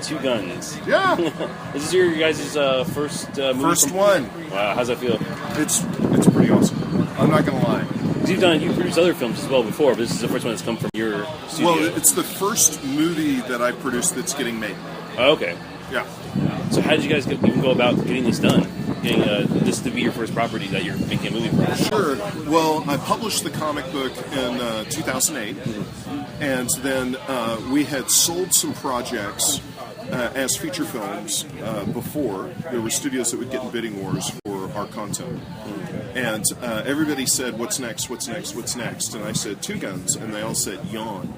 Two Guns. Yeah. This is your guys' first movie? First one. Wow, how's that feel? It's pretty awesome. I'm not going to lie. You've produced other films as well before, but this is the first one that's come from your studio. Well, it's the first movie that I produced that's getting made. Oh, okay. Yeah. So how did you guys even go about getting this done? Getting this to be your first property that you're making a movie from? Sure. Well, I published the comic book in 2008, and then we had sold some projects as feature films before. There were studios that would get in bidding wars for our content. And everybody said, what's next, what's next, what's next? And I said, Two Guns, and they all said, yawn.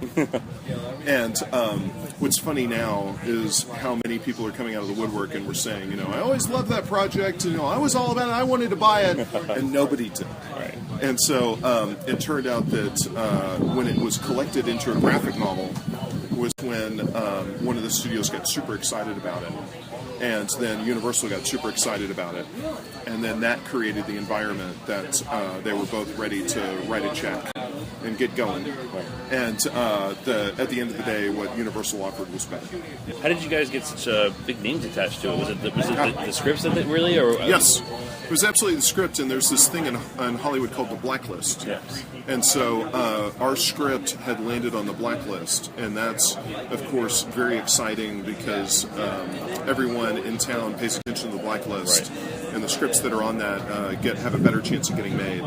And what's funny now is how many people are coming out of the woodwork and were saying, I always loved that project, I was all about it, I wanted to buy it, and nobody did. Right. And so it turned out that when it was collected into a graphic novel was when one of the studios got super excited about it. And then Universal got super excited about it. And then that created the environment that they were both ready to write a check and get going. And at the end of the day, what Universal offered was better. How did you guys get such big names attached to it? Was it the scripts that really? Or Yes. It was absolutely the script, and there's this thing in Hollywood called the Blacklist. Yes. And so our script had landed on the Blacklist, and that's, of course, very exciting because everyone in town pays attention to the Blacklist, right. And the scripts that are on that have a better chance of getting made.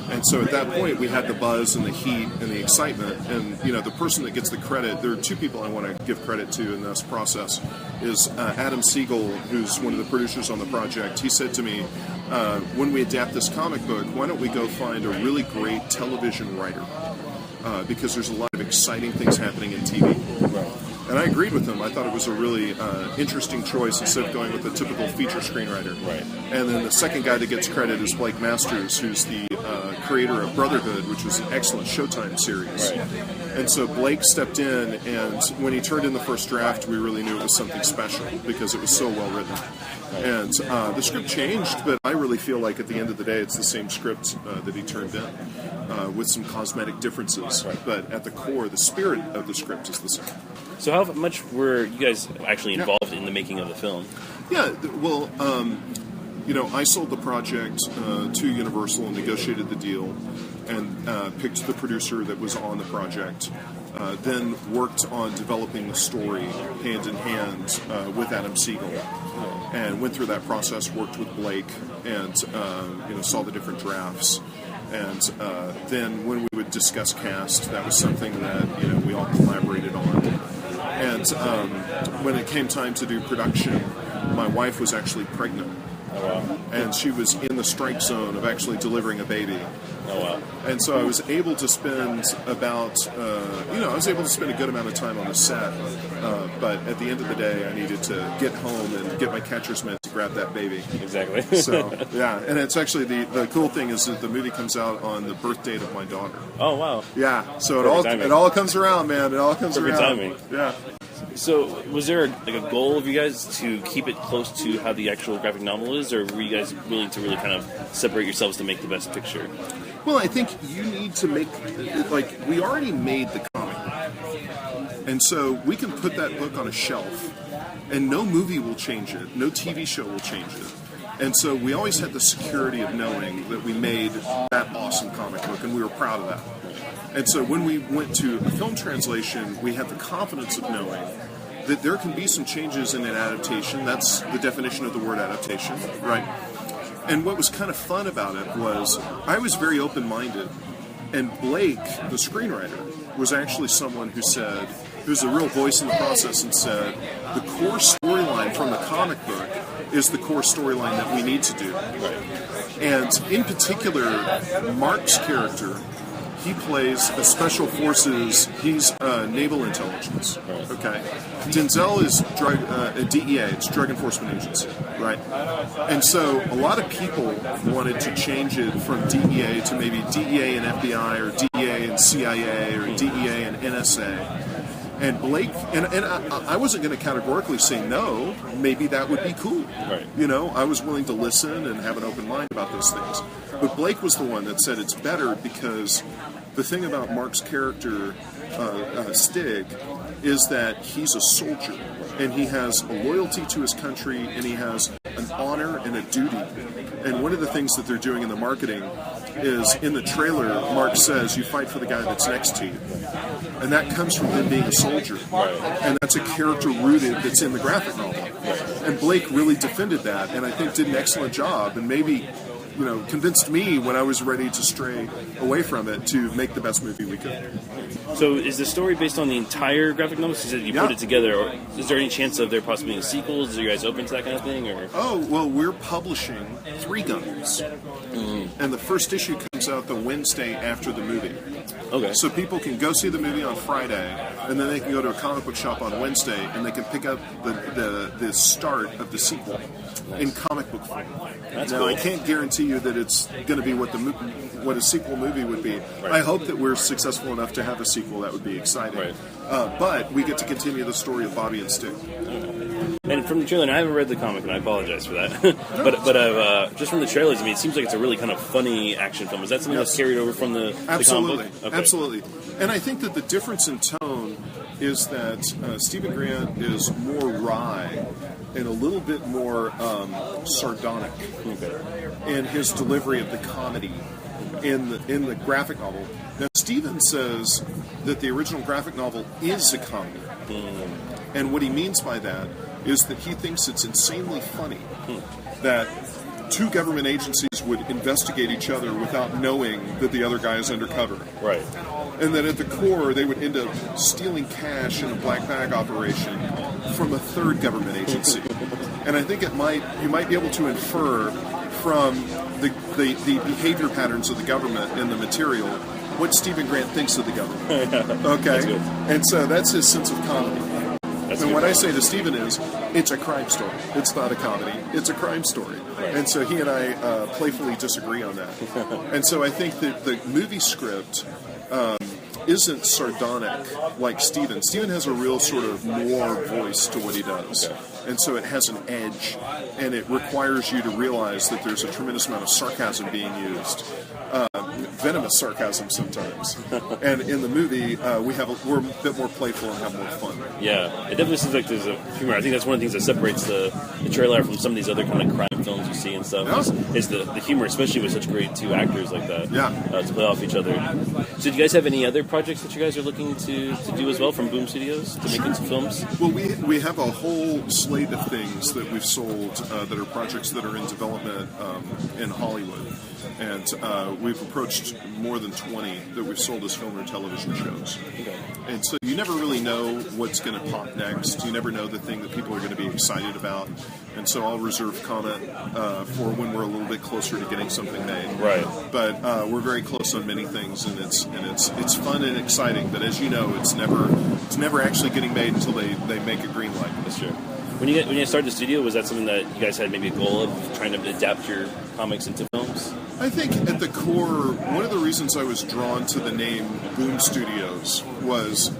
And so at that point, we had the buzz and the heat and the excitement. And, the person that gets the credit, there are two people I want to give credit to in this process, is Adam Siegel, who's one of the producers on the project. He said to me, when we adapt this comic book, why don't we go find a really great television writer? Because there's a lot of exciting things happening in TV. Right. And I agreed with him. I thought it was a really interesting choice instead of going with the typical feature screenwriter. Right. And then the second guy that gets credit is Blake Masters, who's the creator of Brotherhood, which was an excellent Showtime series. Right. And so Blake stepped in, and when he turned in the first draft, we really knew it was something special because it was so well written. Right. And the script changed, but I really feel like at the end of the day, it's the same script that he turned in, with some cosmetic differences. Right. But at the core, the spirit of the script is the same. So how much were you guys actually involved in the making of the film? Yeah, well, I sold the project to Universal and negotiated the deal and picked the producer that was on the project, then worked on developing the story hand in hand with Adam Siegel, and went through that process, worked with Blake, and saw the different drafts. And then when we would discuss cast, that was something that we all collaborated on. And when it came time to do production, my wife was actually pregnant. Oh, wow. And she was in the strike zone of actually delivering a baby. Oh, wow. And so I was able to spend a good amount of time on the set. But at the end of the day, I needed to get home and get my catcher's mitt to grab that baby. Exactly. So, yeah. And it's actually, the cool thing is that the movie comes out on the birth date of my daughter. Oh, wow. Yeah. So Perfect it all comes around, man. It all comes Perfect around. timing. Yeah. So, was there a goal of you guys to keep it close to how the actual graphic novel is, or were you guys willing to really kind of separate yourselves to make the best picture? Well, I think you need to make, we already made the comic book. And so we can put that book on a shelf, and no movie will change it, no TV show will change it. And so we always had the security of knowing that we made that awesome comic book, and we were proud of that. And so when we went to a film translation, we had the confidence of knowing that there can be some changes in an adaptation. That's the definition of the word adaptation, right? And what was kind of fun about it was I was very open-minded, and Blake, the screenwriter, was actually someone who said, who's a real voice in the process, and said, the core storyline from the comic book is the core storyline that we need to do. Right. And in particular, Mark's character, he plays a special forces, he's naval intelligence, okay? Denzel is DEA, it's Drug Enforcement Agency, right? And so a lot of people wanted to change it from DEA to maybe DEA and FBI, or DEA and CIA, or DEA and NSA. And Blake, and I wasn't going to categorically say no, maybe that would be cool. Right. I was willing to listen and have an open mind about those things. But Blake was the one that said it's better because the thing about Mark's character, Stig, is that he's a soldier. and he has a loyalty to his country, and he has an honor and a duty. And one of the things that they're doing in the marketing is, in the trailer, Mark says, you fight for the guy that's next to you. And that comes from him being a soldier. And that's a character rooted that's in the graphic novel. And Blake really defended that, and I think did an excellent job, and maybe, convinced me when I was ready to stray away from it to make the best movie we could. So is the story based on the entire graphic novel? You said you put it together. Or is there any chance of there possibly being sequels? Are you guys open to that kind of thing? Or? Oh, well, we're publishing 3 Guns. And the first issue comes out the Wednesday after the movie. Okay. So people can go see the movie on Friday, and then they can go to a comic book shop on Wednesday, and they can pick up the start of the sequel in comic book form. That's now, cool. I can't guarantee you that it's going to be what a sequel movie would be. Right. I hope that we're successful enough to have a sequel. That would be exciting. Right. But we get to continue the story of Bobby and Stu. And from the trailer, and I haven't read the comic, and I apologize for that. but I've just from the trailers, it seems like it's a really kind of funny action film. Is that something that's carried over from the Absolutely, comic book? Okay. Absolutely. And I think that the difference in tone is that Stephen Grant is more wry and a little bit more sardonic in his delivery of the comedy in the graphic novel. Now, Stephen says that the original graphic novel is a comedy. And what he means by that is that he thinks it's insanely funny that 2 government agencies would investigate each other without knowing that the other guy is undercover. Right. And that at the core, they would end up stealing cash in a black bag operation from a 3rd government agency. And I think you might be able to infer from the behavior patterns of the government in the material what Stephen Grant thinks of the government. Okay? And so that's his sense of comedy. And what I say to Stephen is, it's a crime story. It's not a comedy. It's a crime story. Right. And so he and I playfully disagree on that. And so I think that the movie script isn't sardonic like Stephen. Stephen has a real sort of noir voice to what he does. Okay. And so it has an edge, and it requires you to realize that there's a tremendous amount of sarcasm being used. Venomous sarcasm sometimes. And in the movie, we're a bit more playful and have more fun. Yeah, it definitely seems like there's a humor. I think that's one of the things that separates the trailer from some of these other kind of crime films you see and stuff. Yeah. Is the humor, especially with such great 2 actors like that. Yeah. To play off each other. So do you guys have any other projects that you guys are looking to do as well from Boom Studios to make into films? Well, we have a whole slate of things that we've sold that are projects that are in development in Hollywood. And we've approached more than 20 that we've sold as film or television shows. Okay. And so you never really know what's going to pop next. You never know the thing that people are going to be excited about. And so I'll reserve comment for when we're a little bit closer to getting something made. Right. But we're very close on many things, and it's fun and exciting. But as you know, it's never actually getting made until they make a green light. That's true. When you started the studio, was that something that you guys had maybe a goal of trying to adapt your comics into films? I think at the core, one of the reasons I was drawn to the name Boom Studios was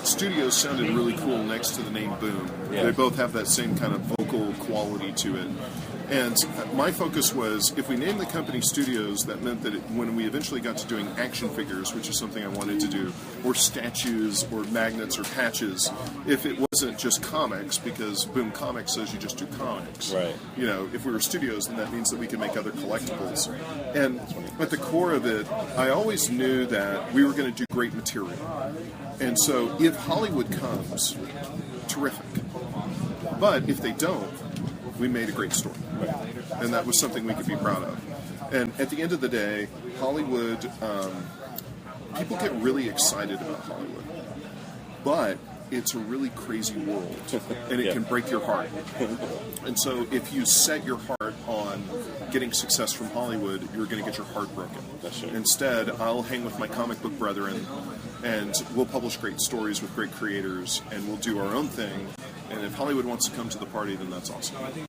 studios sounded really cool next to the name Boom. Yeah. They both have that same kind of vocal quality to it. And my focus was, if we named the company Studios, that meant that when we eventually got to doing action figures, which is something I wanted to do, or statues, or magnets, or patches, if it wasn't just comics, because Boom Comics says you just do comics. Right. If we were studios, then that means that we can make other collectibles. And at the core of it, I always knew that we were going to do great material. And so if Hollywood comes, terrific. But if they don't, we made a great story. And that was something we could be proud of. And at the end of the day, Hollywood, people get really excited about Hollywood. But it's a really crazy world, and it can break your heart. And so if you set your heart on getting success from Hollywood, you're going to get your heart broken. Instead, I'll hang with my comic book brethren, and we'll publish great stories with great creators, and we'll do our own thing. And if Hollywood wants to come to the party, then that's awesome.